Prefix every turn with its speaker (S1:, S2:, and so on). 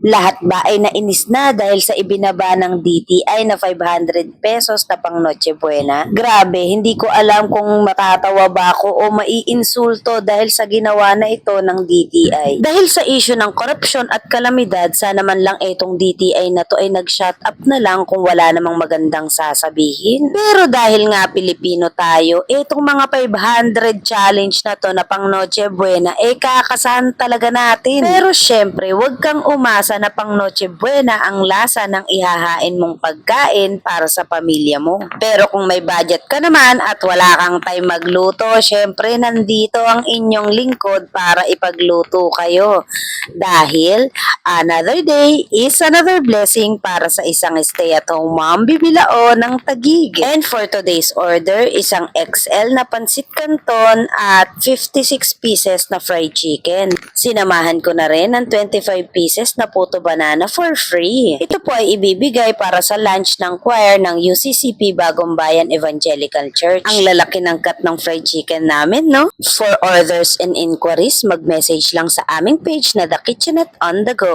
S1: Lahat ba ay nainis na dahil sa ibinaba ng DTI na 500 pesos na pang Noche Buena? Grabe, hindi ko alam kung matatawa ba ako o maiinsulto dahil sa ginawa na ito ng DTI. Dahil sa issue ng korupsyon at kalamidad, sana man lang itong DTI na to ay nag-shut up na lang kung wala namang magandang sasabihin. Pero dahil nga Pilipino tayo, itong mga 500 challenge na to na pang Noche Buena, kakasahan talaga natin. Pero syempre, wag kang umasa na pang Noche Buena ang lasa ng ihahain mong pagkain para sa pamilya mo. Pero kung may budget ka naman at wala kang time magluto, syempre nandito ang inyong lingkod para ipagluto kayo. Dahil another day is another blessing para sa isang stay-at-home mom bibilao ng Taguig. And for today's order, isang XL na pansit canton at 56 pieces na fried chicken. Sinamahan ko na rin ng 25 pieces na puto banana for free. Ito po ay ibibigay para sa lunch ng choir ng UCCP Bagong Bayan Evangelical Church. Ang lalaki ng cut ng fried chicken namin, no? For orders and inquiries, mag-message lang sa aming page na The Kitchenette on the Go.